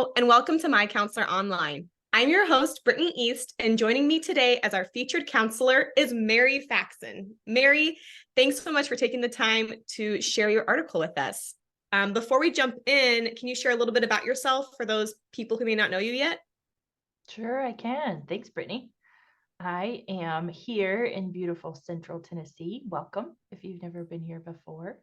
Hello, and welcome to MyCounselor.Online. I'm your host, Brittany East, and joining me today as our featured counselor is Mary Faxon. Mary, thanks so much for taking the time to share your article with us. Before we jump in, can you share a little bit about yourself for those people who may not know you yet? Sure, I can. Thanks, Brittany. I am here in beautiful Central Tennessee. Welcome if you've never been here before.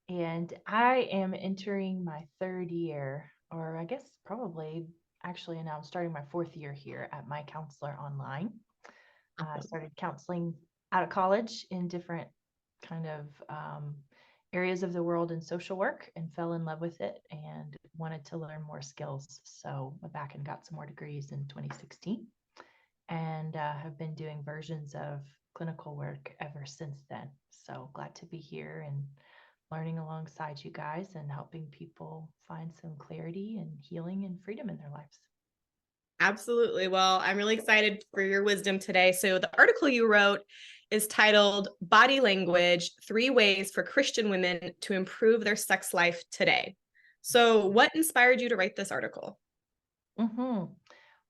And I am entering my third year, or I guess probably actually now I'm starting my fourth year here at MyCounselor.Online. I started counseling out of college in different kind of areas of the world in social work and fell in love with it and wanted to learn more skills. So went back and got some more degrees in 2016 and have been doing versions of clinical work ever since then. So glad to be here and learning alongside you guys and helping people find some clarity and healing and freedom in their lives. Absolutely. Well, I'm really excited for your wisdom today. So the article you wrote is titled Body Language, 3 Ways for Christian Women to Improve Their Sex Life Today. So what inspired you to write this article? Mm-hmm.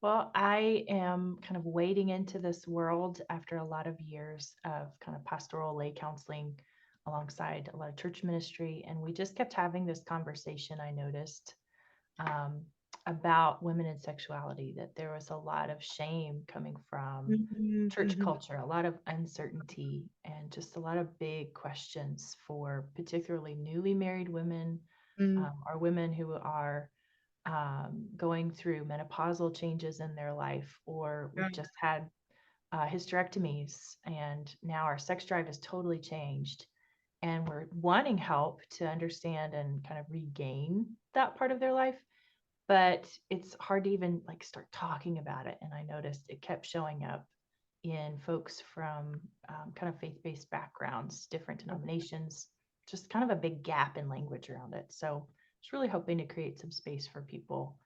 Well, I am kind of wading into this world after a lot of years of kind of pastoral lay counseling alongside a lot of church ministry. And we just kept having this conversation, I noticed, um, about women and sexuality, that there was a lot of shame coming from church Mm-hmm. culture, a lot of uncertainty, and just a lot of big questions for particularly newly married women or women who are going through menopausal changes in their life, or we've just had hysterectomies, and now our sex drive has totally changed. And we're wanting help to understand and kind of regain that part of their life. But it's hard to even like start talking about it. And I noticed it kept showing up in folks from kind of faith-based backgrounds, different denominations, just kind of a big gap in language around it. So it's really hoping to create some space for people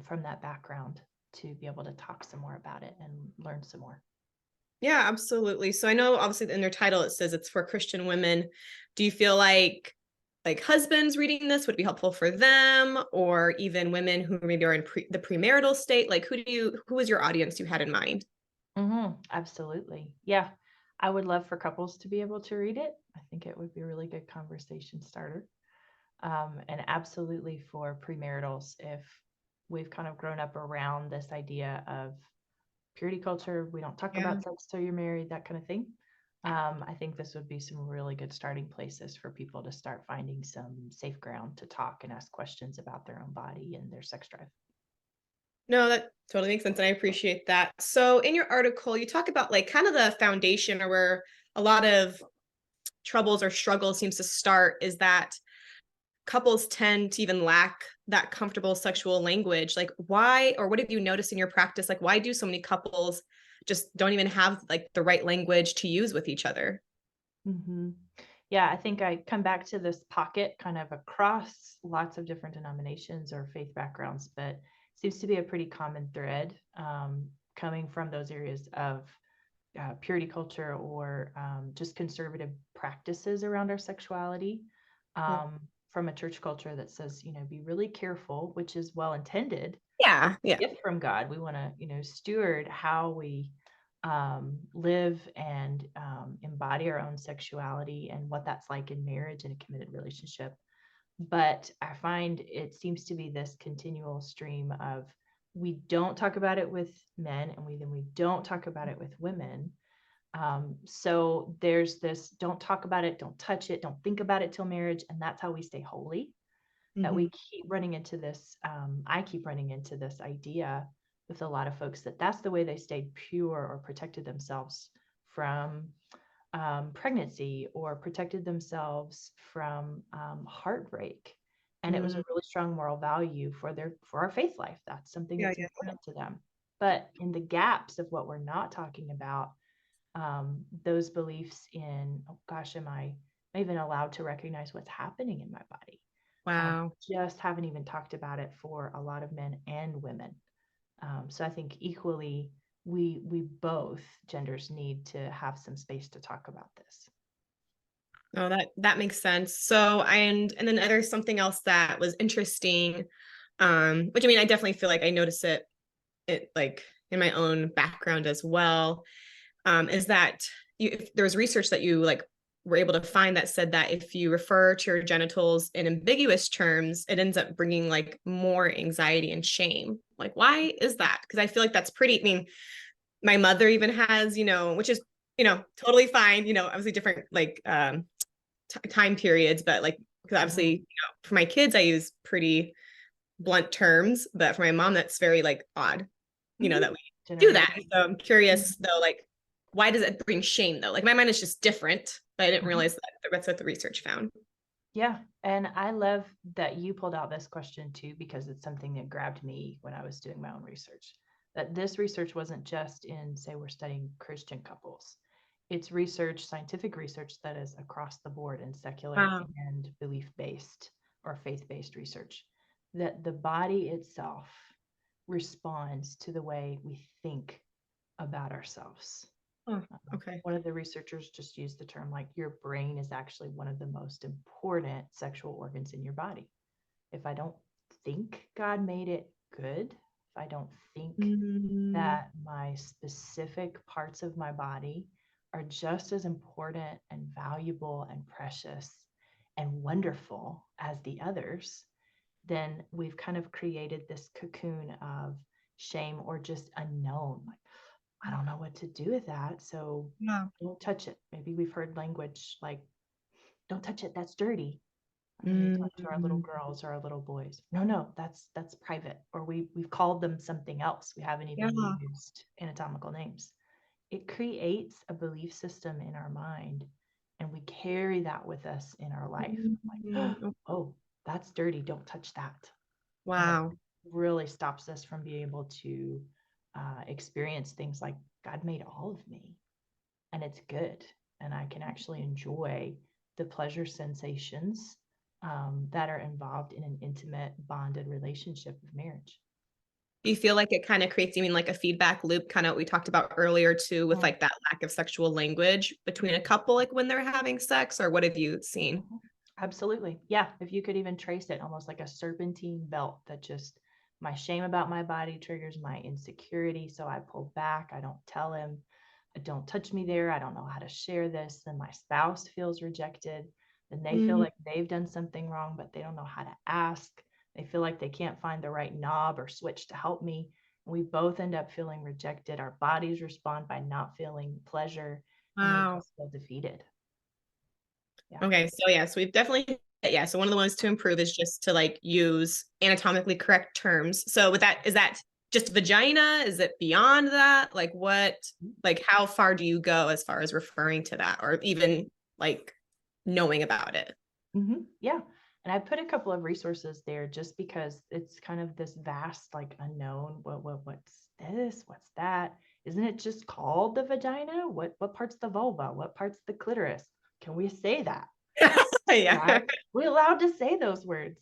from that background to be able to talk some more about it and learn some more. Yeah, absolutely. So I know obviously in their title it says it's for Christian women. Do you feel like husbands reading this would be helpful for them, or even women who maybe are in the premarital state? Like who was your audience you had in mind? Absolutely. Yeah. I would love for couples to be able to read it. I think it would be a really good conversation starter. And absolutely for premaritals, if we've kind of grown up around this idea of purity culture, we don't talk Yeah. about sex till you're married, that kind of thing. I think this would be some really good starting places for people to start finding some safe ground to talk and ask questions about their own body and their sex drive. No, that totally makes sense, and I appreciate that. So in your article, you talk about like kind of the foundation or where a lot of troubles or struggles seems to start is that couples tend to even lack that comfortable sexual language. Like why, or what have you noticed in your practice? Like why do so many couples just don't even have like the right language to use with each other? Mm-hmm. Yeah, I think I come back to this pocket kind of across lots of different denominations or faith backgrounds, but seems to be a pretty common thread coming from those areas of purity culture or just conservative practices around our sexuality. From a church culture that says, be really careful, which is well intended. Yeah, It's yeah. a gift from God. We want to, steward how we live and embody our own sexuality and what that's like in marriage and a committed relationship. But I find it seems to be this continual stream of we don't talk about it with men and we don't talk about it with women. So there's this don't talk about it, don't touch it, don't think about it till marriage. And that's how we stay holy. That we keep running into this. I keep running into this idea with a lot of folks that that's the way they stayed pure or protected themselves from pregnancy or protected themselves from heartbreak. And it was a really strong moral value for our faith life. That's something Yeah, that's yeah. important to them. But in the gaps of what we're not talking about, those beliefs in, oh gosh, am I even allowed to recognize what's happening in my body? Wow. Just haven't even talked about it for a lot of men and women. So I think equally, we both genders need to have some space to talk about this. No, that makes sense. So, and then there's something else that was interesting. Which I mean, I definitely feel like I notice it like in my own background as well. Is that if there was research that you like were able to find that said that if you refer to your genitals in ambiguous terms, it ends up bringing like more anxiety and shame. Like, why is that? Because I feel like that's pretty. I mean, my mother even has, which is, totally fine. Obviously different like time periods, but like because obviously, for my kids, I use pretty blunt terms, but for my mom, that's very like odd, Mhm. that we do that. Generation. So I'm curious though, like, why does it bring shame though? Like my mind is just different, but I didn't Mhm. realize that that's what the research found. Yeah. And I love that you pulled out this question too, because it's something that grabbed me when I was doing my own research. That this research wasn't just in, say, we're studying Christian couples. It's research, scientific research that is across the board in secular Wow. and belief based or faith based research. That the body itself responds to the way we think about ourselves. Oh, okay. One of the researchers just used the term like your brain is actually one of the most important sexual organs in your body. If I don't think God made it good, if I don't think Mm, that my specific parts of my body are just as important and valuable and precious and wonderful as the others, then we've kind of created this cocoon of shame or just unknown. Like, I don't know what to do with that. So yeah. don't touch it. Maybe we've heard language like, don't touch it, that's dirty. When we talk to our little Mm, girls or our little boys. No, no, that's private. Or we've called them something else. We haven't yeah. even used anatomical names. It creates a belief system in our mind, and we carry that with us in our life. Like, Mm, oh, that's dirty. Don't touch that. And it wow. really stops us from being able to experience things like God made all of me and it's good. And I can actually enjoy the pleasure sensations that are involved in an intimate, bonded relationship of marriage. Do you feel like it kind of creates, you mean like a feedback loop, kind of what we talked about earlier too, with Mm. like that lack of sexual language between a couple, like when they're having sex, or what have you seen? Mhm. Absolutely. Yeah. If you could even trace it, almost like a serpentine belt that just my shame about my body triggers my insecurity. So I pull back. I don't tell him, don't touch me there. I don't know how to share this. Then my spouse feels rejected. Then they feel Mm, like they've done something wrong, but they don't know how to ask. They feel like they can't find the right knob or switch to help me. We both end up feeling rejected. Our bodies respond by not feeling pleasure, and we wow. just feel defeated. Yeah. Okay, so yeah, so we've definitely yeah, so one of the ones to improve is just to like use anatomically correct terms. So with that, is that just vagina? Is it beyond that? Like what, like how far do you go as far as referring to that or even like knowing about it? Yeah. And I put a couple of resources there just because it's kind of this vast, like unknown. What's this? What's that? Isn't it just called the vagina? What part's the vulva? What part's the clitoris? Can we say that? Yeah. Right? We allowed to say those words.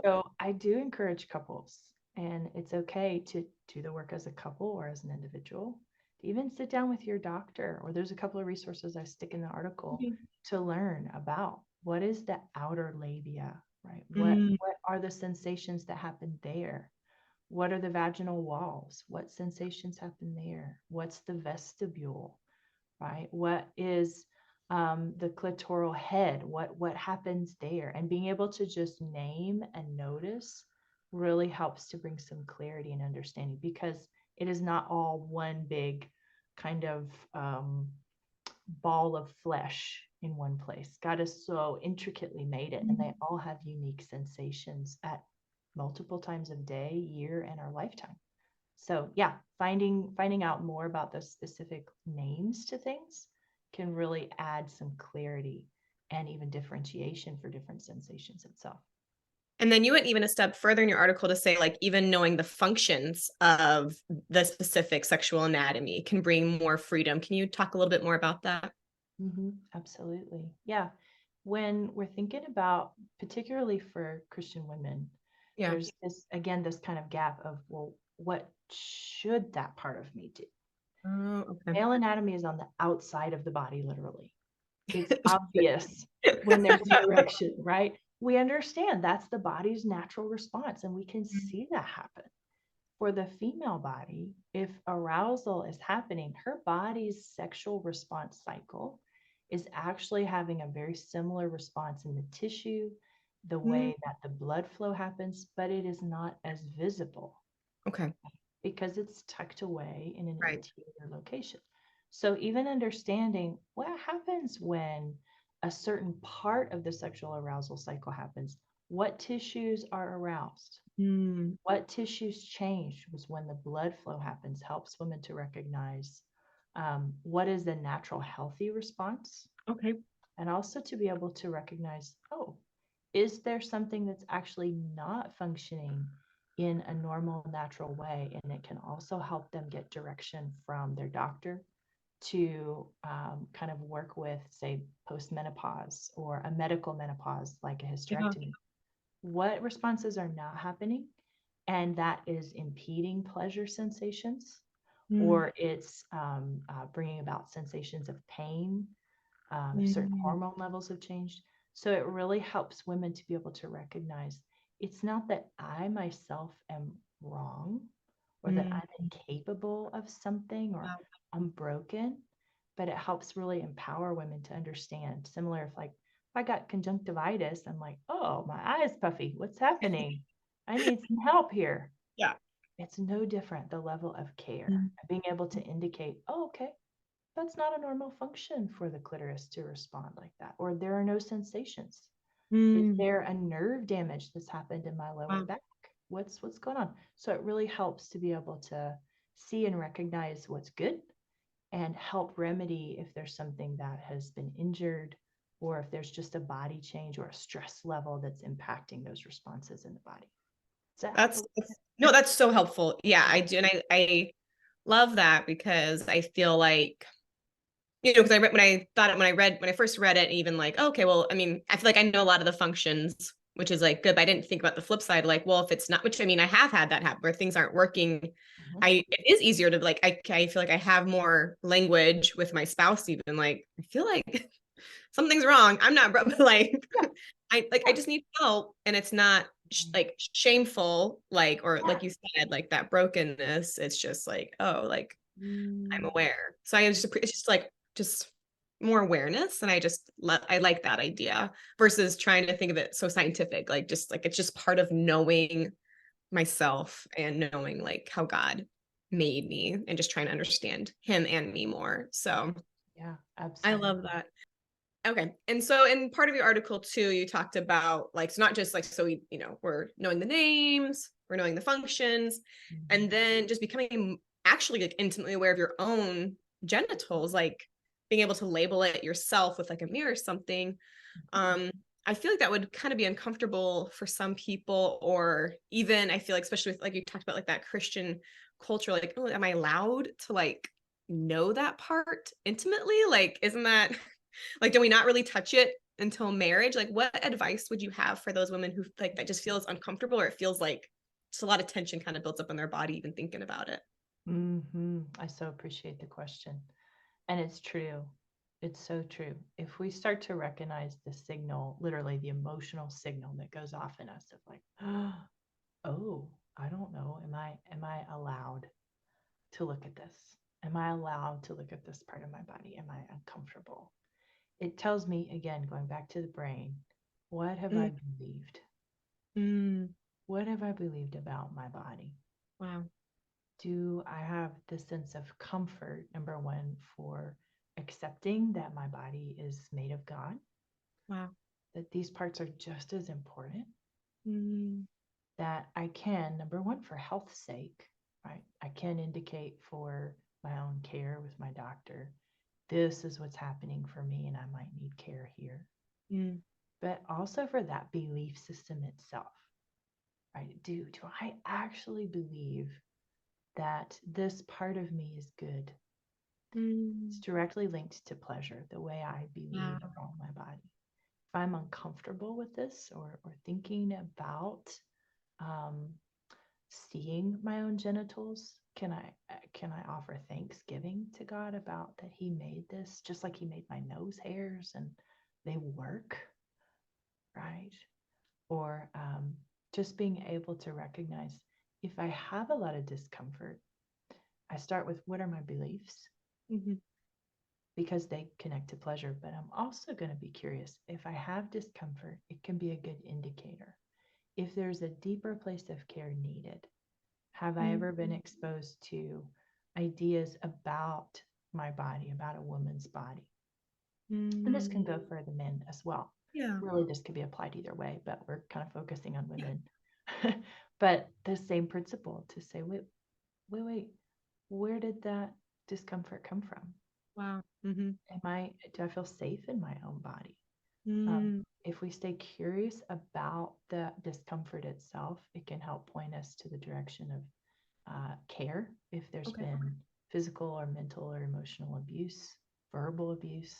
So I do encourage couples, and it's okay to do the work as a couple or as an individual. To even sit down with your doctor, or there's a couple of resources I stick in the article to learn about what is the outer labia, right? Mm, What are the sensations that happen there? What are the vaginal walls? What sensations happen there? What's the vestibule? Right? What is the clitoral head? What happens there? And being able to just name and notice really helps to bring some clarity and understanding because it is not all one big kind of ball of flesh in one place. God has so intricately made it, and they all have unique sensations at multiple times of day, year, and our lifetime. So yeah, finding out more about those specific names to things can really add some clarity and even differentiation for different sensations itself. And then you went even a step further in your article to say, like, even knowing the functions of the specific sexual anatomy can bring more freedom. Can you talk a little bit more about that? Absolutely. Yeah. When we're thinking about, particularly for Christian women, Yeah. there's again, this kind of gap of, well, what should that part of me do? Oh, okay. Male anatomy is on the outside of the body, literally. It's obvious when there's an erection, right? we understand that's the body's natural response, and we can Mm. see that happen. For the female body, if arousal is happening, her body's sexual response cycle is actually having a very similar response in the tissue, the Mm. way that the blood flow happens, but it is not as visible Okay. because it's tucked away in an Right. interior location. So, even understanding what happens when a certain part of the sexual arousal cycle happens, what tissues are aroused, Mm. what tissues change was when the blood flow happens, helps women to recognize what is the natural healthy response, Okay. and also to be able to recognize, oh, is there something that's actually not functioning in a normal, natural way? And it can also help them get direction from their doctor to kind of work with, say, postmenopause or a medical menopause like a Yeah. hysterectomy. What responses are not happening? And that is impeding pleasure sensations, Mm. or it's bringing about sensations of pain. Certain Mm. hormone levels have changed. So it really helps women to be able to recognize it's not that I myself am wrong or that Mm. I'm incapable of something or Wow. I'm broken, but it helps really empower women to understand. Similar if like if I got conjunctivitis, I'm like, oh, my eye is puffy. What's happening? I need some help here. Yeah. It's no different, the level of care, Mm. being able to indicate, oh, okay, that's not a normal function for the clitoris to respond like that, or there are no sensations. Is Mm. there a nerve damage that's happened in my lower Wow. back? What's going on? So it really helps to be able to see and recognize what's good and help remedy if there's something that has been injured or if there's just a body change or a stress level that's impacting those responses in the body. Does that help a That's, little that's bit? no, that's so helpful. Yeah, I do. And I love that because I feel like, because I read when I first read it, even like, okay, well, I mean, I feel like I know a lot of the functions, which is like good, but I didn't think about the flip side, like, well, if it's not, which I mean, I have had that happen where things aren't working. Mhm. It is easier to like, I feel like I have more language with my spouse, even like, I feel like something's wrong. I'm not, like, Yeah, I just need help. And it's not like shameful, like, or yeah, like you said, like that brokenness. It's just like, oh, like I'm mm, aware. So I just, it's just like, just more awareness. And I like that idea versus trying to think of it so scientific, like just like, it's just part of knowing myself and knowing like how God made me and just trying to understand him and me more. So yeah, I absolutely. love that. Okay. And so in part of your article too, you talked about like, it's not just like, so we, we're knowing the names, we're knowing the functions, Mhm. and then just becoming actually like intimately aware of your own genitals, like being able to label it yourself with like a mirror or something. Um, I feel like that would kind of be uncomfortable for some people, or even I feel like, especially with like you talked about like that Christian culture, like, oh, am I allowed to like know that part intimately? Like, isn't that like, do we not really touch it until marriage? Like, what advice would you have for those women who like that just feels uncomfortable, or it feels like just a lot of tension kind of builds up in their body, even thinking about it? I so appreciate the question. And it's true. It's so true. If we start to recognize the signal, literally the emotional signal that goes off in us of like, oh, I don't know. Am I allowed to look at this? Am I allowed to look at this part of my body? Am I uncomfortable? It tells me again, going back to the brain, what have Mm. I believed? Mm. What have I believed about my body? Wow. Do I have the sense of comfort, number one, for accepting that my body is made of God, Wow. that these parts are just as important, Mm. that I can, number one, for health's sake, right? I can indicate for my own care with my doctor, this is what's happening for me, and I might need care here. Mm. But also for that belief system itself, right? Do I actually believe that this part of me is good? It's Mm. directly linked to pleasure, the way I believe Wow. about my body. If I'm uncomfortable with this or thinking about um, seeing my own genitals, can I offer thanksgiving to God about that He made this, just like He made my nose hairs and they work, right? or just being able to recognize if I have a lot of discomfort, I start with what are my beliefs Mhm. because they connect to pleasure. But I'm also going to be curious if I have discomfort, it can be a good indicator. If there's a deeper place of care needed, have I ever been exposed to ideas about my body, about a woman's body? And this can Mm. go for the men as well. Yeah. Really, this could be applied either way, but we're kind of focusing on women. But the same principle to say, wait, where did that discomfort come from? Wow. Hmm. Do I feel safe in my own body? Mm. If we stay curious about the discomfort itself, it can help point us to the direction of care if there's Okay. been physical or mental or emotional abuse, verbal abuse.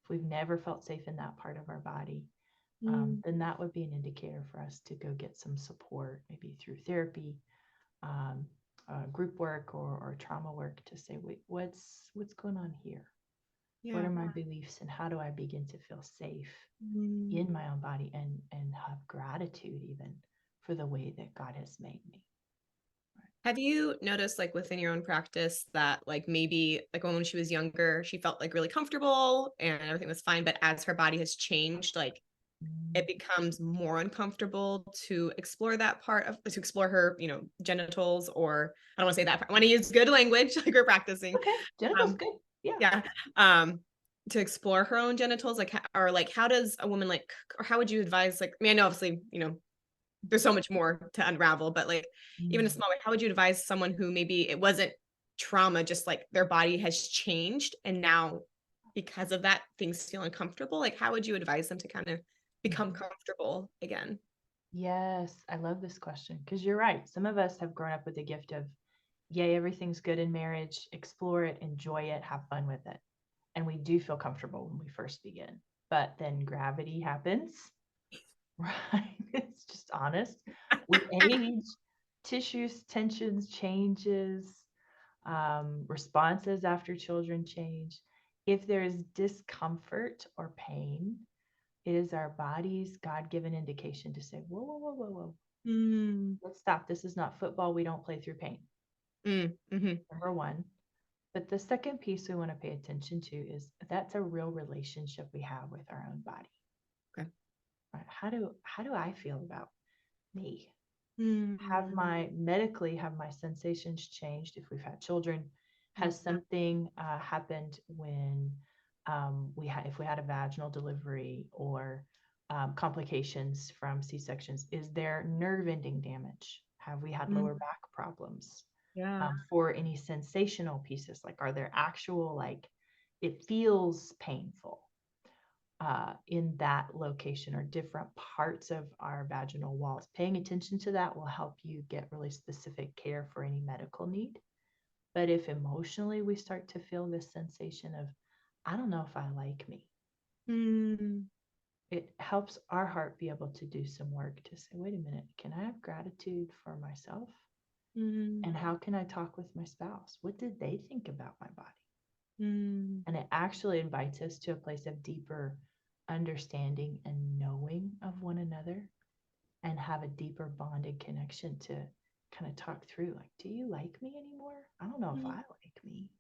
If we've never felt safe in that part of our body, Mm. then that would be an indicator for us to go get some support, maybe through therapy, um, group work, or trauma work to say, wait, what's going on here? What Yeah. are my beliefs, and how do I begin to feel safe Mm. in my own body and have gratitude even for the way that God has made me? Have you noticed like within your own practice that like maybe like when she was younger, she felt like really comfortable and everything was fine, but as her body has changed, like Mm, it becomes more uncomfortable to explore that part of to explore her, genitals, or I don't want to say that. I want to use good language like we're practicing. okay, genitals Um, good. Yeah. yeah. Um, to explore her own genitals, like or like how does a woman like or how would you advise like I mean, I know obviously, there's so much more to unravel, but like even a Mm, small way, how would you advise someone who maybe it wasn't trauma, just like their body has changed and now because of that things feel uncomfortable? Like how would you advise them to kind of become mhm. comfortable again? Yes, I love this question because you're right. Some of us have grown up with the gift of, yay, everything's good in marriage, explore it, enjoy it, have fun with it. And we do feel comfortable when we first begin. But then gravity happens, right? It's just honest. We age, tissues, tensions, changes, responses after children change. If there is discomfort or pain, it is our body's God given indication to say, whoa, whoa, whoa, whoa, whoa, Mm, let's stop. This is not football. We don't play through pain. mhm. Number one. But the second piece we want to pay attention to is that's a real relationship we have with our own body. Okay. Right? How do I feel about me? Mm, Have my sensations changed if we've had children? mm, Has something happened when if we had a vaginal delivery or complications from C-sections? Is there nerve ending damage? Have we had mm, lower back problems? yeah. For any sensational pieces, like are there actual, like it feels painful in that location or different parts of our vaginal walls? Paying attention to that will help you get really specific care for any medical need. But if emotionally we start to feel this sensation of, I don't know if I like me, Mm, it helps our heart be able to do some work to say, wait a minute, can I have gratitude for myself? mm, And how can I talk with my spouse? What did they think about my body? mm, And it actually invites us to a place of deeper understanding and knowing of one another and have a deeper bonded connection to kind of talk through, like, do you like me anymore? I don't know if I mm, like me.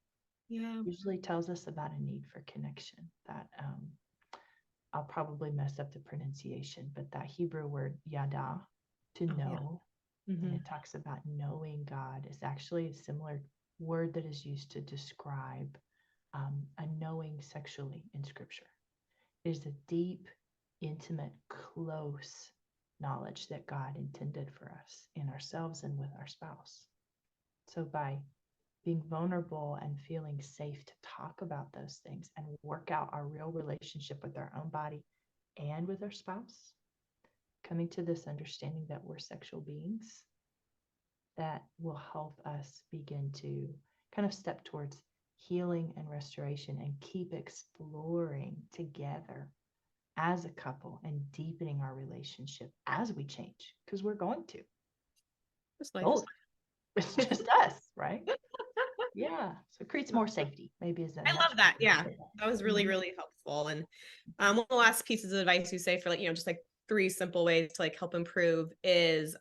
yeah. Usually tells us about a need for connection. That I'll probably mess up the pronunciation, but that Hebrew word yada, to Oh yeah. know, and Hmm. it talks about knowing God, is actually a similar word that is used to describe a knowing sexually in Scripture. It is a deep, intimate, close knowledge that God intended for us in ourselves and with our spouse. So by being vulnerable and feeling safe to talk about those things and work out our real relationship with our own body and with our spouse, coming to this understanding that we're sexual beings, that will help us begin to kind of step towards healing and restoration and keep exploring together as a couple and deepening our relationship as we change, because we're going to Just life. both. It's just us, right? Yeah. So it creates more safety, maybe is a I love much better that. way to Yeah. say That was that. really, really helpful. And one of the last pieces of advice you say for like, just like three simple ways to like help improve is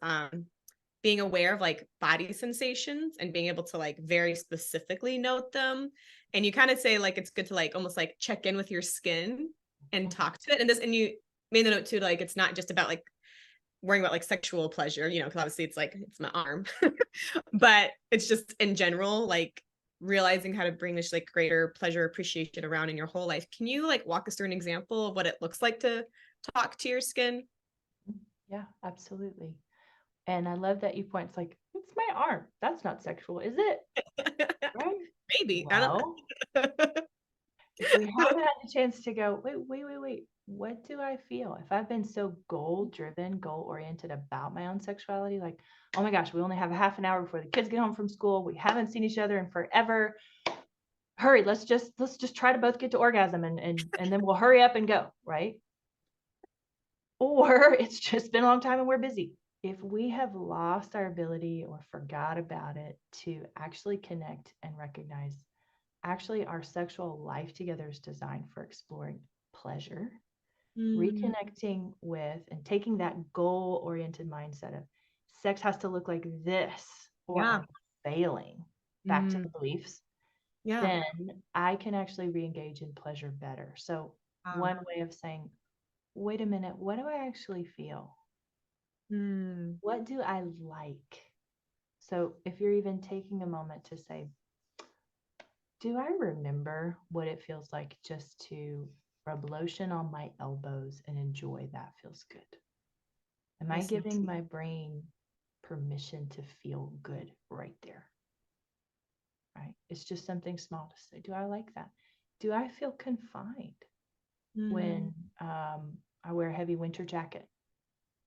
being aware of like body sensations and being able to like very specifically note them. And you kind of say like it's good to like almost like check in with your skin and talk to it. And you made the note too, like it's not just about like worrying about like sexual pleasure, you know, because obviously it's like it's my arm, but it's just in general, like realizing how to bring this like greater pleasure appreciation around in your whole life. Can you like walk us through an example of what it looks like to talk to your skin? Yeah, absolutely. And I love that you point, it's like, it's my arm. That's not sexual, is it? Right? Maybe. I Well, don't if we haven't had a chance to go, wait, what do I feel? If I've been so goal driven, goal oriented about my own sexuality, like, oh my gosh, we only have a half an hour before the kids get home from school. We haven't seen each other in forever. Hurry, let's just try to both get to orgasm and then we'll hurry up and go, right? Or it's just been a long time and we're busy. If we have lost our ability or forgot about it to actually connect and recognize, actually, our sexual life together is designed for exploring pleasure, Mm, reconnecting with, and taking that goal oriented mindset of sex has to look like this or yeah. I'm failing, back to Mm, the beliefs, yeah. then I can actually re engage in pleasure better. So, Wow. one way of saying, wait a minute, what do I actually feel? Mm, What do I like? So, if you're even taking a moment to say, do I remember what it feels like just to rub lotion on my elbows and enjoy that feels good? Am I nice. giving my brain permission to feel good right there? Right? It's just something small to say. Do I like that? Do I feel confined Mm, when I wear a heavy winter jacket?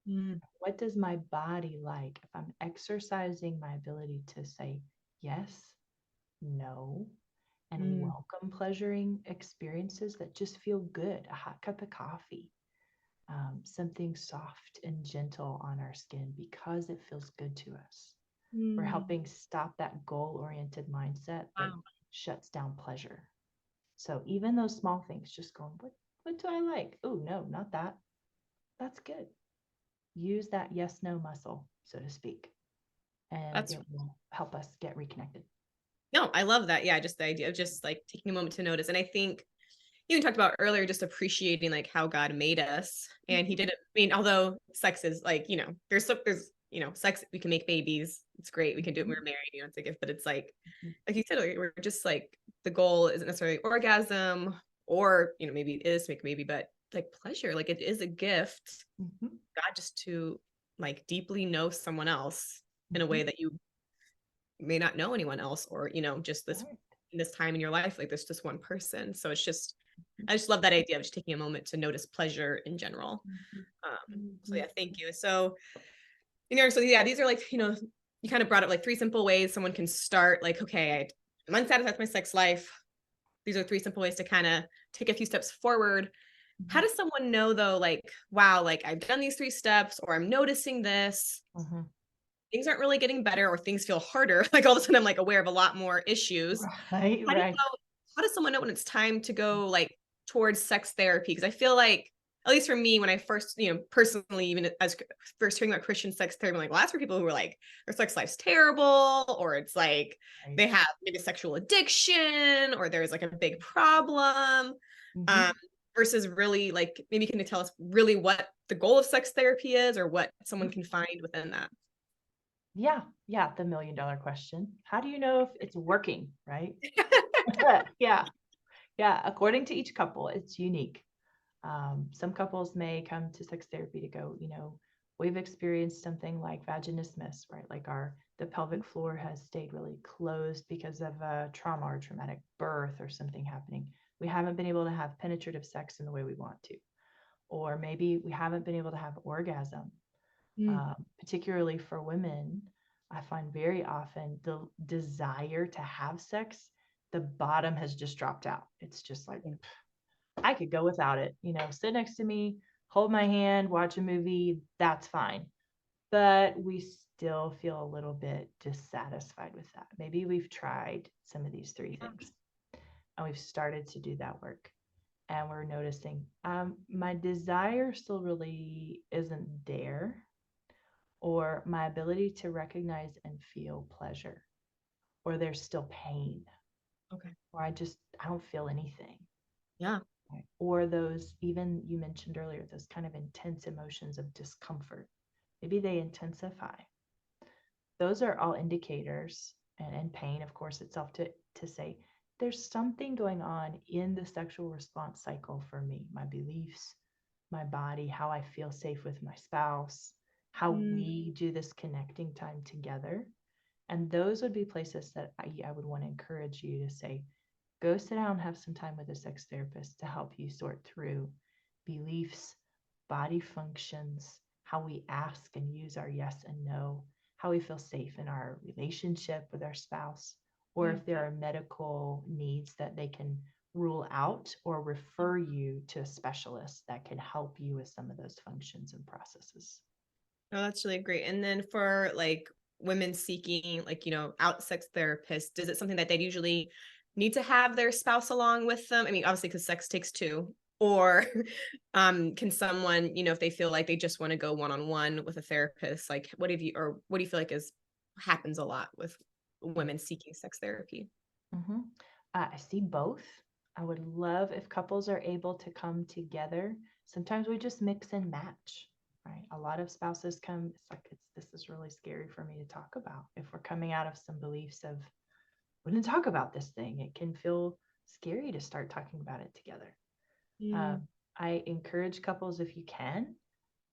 mm, What does my body like if I'm exercising my ability to say yes, no, and mm, welcome pleasuring experiences that just feel good? A hot cup of coffee, something soft and gentle on our skin because it feels good to us. We're mm. helping stop that goal oriented mindset that Wow. shuts down pleasure. So even those small things, just going, what do I like? Oh, no, not that. That's good. Use that yes, no muscle, so to speak, and That's it will help us get reconnected. no, I love that. Yeah, just the idea of just like taking a moment to notice. And I think you talked about earlier, just appreciating like how God made us. And he Mhm, didn't, I mean, although sex is like, you know, there's, you know, sex, we can make babies. It's great. We can do it when mhm, we're married, you know, it's a gift, but it's mhm. like you said, like, we're just like, the goal isn't necessarily orgasm or, you know, maybe it is to make a baby, but like pleasure, like it is a gift, Mhm, God, just to like deeply know someone else in a mhm. way that you may not know anyone else, or you know, just this Right. in this time in your life, like there's just one person. So it's just, Mhm, I just love that idea of just taking a moment to notice pleasure in general. mhm, So mhm, yeah, thank you. So you know, so yeah, these are like, you know, you kind of brought up like three simple ways someone can start, like, okay, I'm unsatisfied with my sex life. These are three simple ways to kind of take a few steps forward. How mhm, does someone know though, like, wow, like I've done these three steps, or I'm noticing this, mhm. things aren't really getting better, or things feel harder. Like all of a sudden I'm like aware of a lot more issues. Right, How do you right. know, how does someone know when it's time to go like towards sex therapy? Because I feel like, at least for me, when I first, you know, personally, even as first hearing about Christian sex therapy, I'm like, well, that's for people who are like, their sex life's terrible, or it's like Right. they have maybe sexual addiction, or there's like a big problem. Um, Mhm. versus really like, maybe can you tell us really what the goal of sex therapy is, or what someone can find within that? Yeah, yeah, the $1,000,000 question. How do you know if it's working, right? Yeah, yeah. According to each couple, it's unique. Some couples may come to sex therapy to go, we've experienced something like vaginismus, right? Like the pelvic floor has stayed really closed because of a trauma or traumatic birth or something happening. We haven't been able to have penetrative sex in the way we want to, or maybe we haven't been able to have orgasm. Mm, Particularly for women, I find very often the desire to have sex, the bottom has just dropped out. It's just like, I could go without it, sit next to me, hold my hand, watch a movie, that's fine. But we still feel a little bit dissatisfied with that. Maybe we've tried some of these three things and we've started to do that work. and we're noticing my desire still really isn't there, or my ability to recognize and feel pleasure, or there's still pain, Okay. or I don't feel anything. Yeah. Right? Or those, even you mentioned earlier, those kind of intense emotions of discomfort. Maybe they intensify. Those are all indicators, and pain, of course, itself to say there's something going on in the sexual response cycle for me, my beliefs, my body, how I feel safe with my spouse, how Mm, we do this connecting time together. And those would be places that I would want to encourage you to say, go sit down and have some time with a sex therapist to help you sort through beliefs, body functions, how we ask and use our yes and no, how we feel safe in our relationship with our spouse, or yeah. if there are medical needs that they can rule out or refer you to a specialist that can help you with some of those functions and processes. No, that's really great. And then for like women seeking like, out sex therapists, is it something that they usually need to have their spouse along with them? I mean, obviously because sex takes two. Or can someone, if they feel like they just want to go one-on-one with a therapist, like what do you feel like is happens a lot with women seeking sex therapy? Mm-hmm. I see both. I would love if couples are able to come together. Sometimes we just mix and match, right? A lot of spouses come, it's like, this is really scary for me to talk about. If we're coming out of some beliefs of, we didn't talk about this thing, it can feel scary to start talking about it together. Mm, Um, I encourage couples, if you can,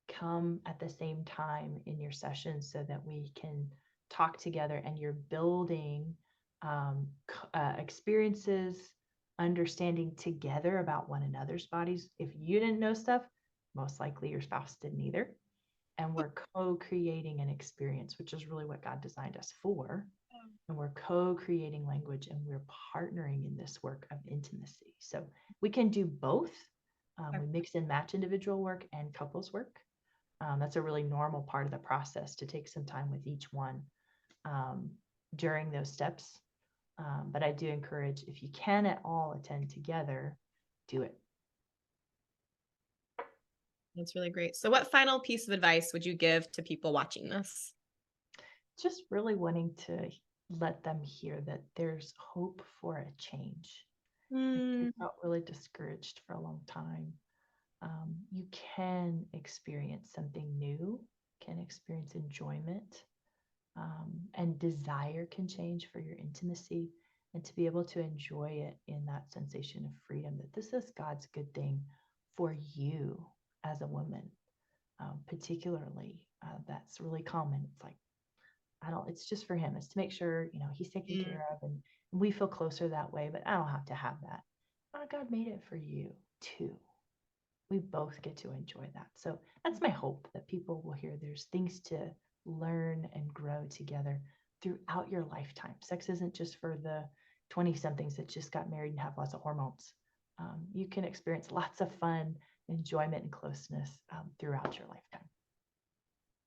come at the same time in your sessions so that we can talk together and you're building experiences, understanding together about one another's bodies. If you didn't know stuff, most likely your spouse didn't either. And we're co-creating an experience, which is really what God designed us for. And we're co-creating language, and we're partnering in this work of intimacy. So we can do both. okay. We mix and match individual work and couples work. That's a really normal part of the process, to take some time with each one um, during those steps. But I do encourage, if you can at all attend together, do it. That's really great. So what final piece of advice would you give to people watching this? Just really wanting to let them hear that there's hope for a change. If you Mm, felt really discouraged for a long time, you can experience something new, can experience enjoyment, and desire can change for your intimacy, and to be able to enjoy it in that sensation of freedom, that this is God's good thing for you as a woman, particularly. That's really common. It's like, it's just for him. It's to make sure, he's taken mm. care of, and we feel closer that way, but I don't have to have that. God made it for you too. We both get to enjoy that. So that's my hope, that people will hear there's things to learn and grow together throughout your lifetime. Sex isn't just for the 20 somethings that just got married and have lots of hormones. You can experience lots of fun, enjoyment, and closeness throughout your lifetime.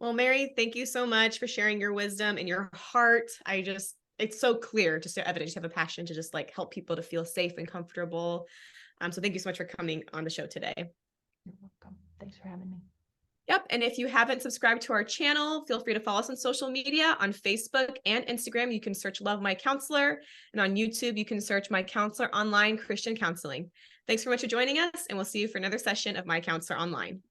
Well, Mary, thank you so much for sharing your wisdom and your heart. It's so clear, just so evident you have a passion to just like help people to feel safe and comfortable. So thank you so much for coming on the show today. You're welcome. Thanks for having me. Yep. And if you haven't subscribed to our channel, feel free to follow us on social media. On Facebook and Instagram, you can search Love My Counselor. And on YouTube, you can search My Counselor Online Christian Counseling. Thanks so much for joining us, and we'll see you for another session of My Counselor Online.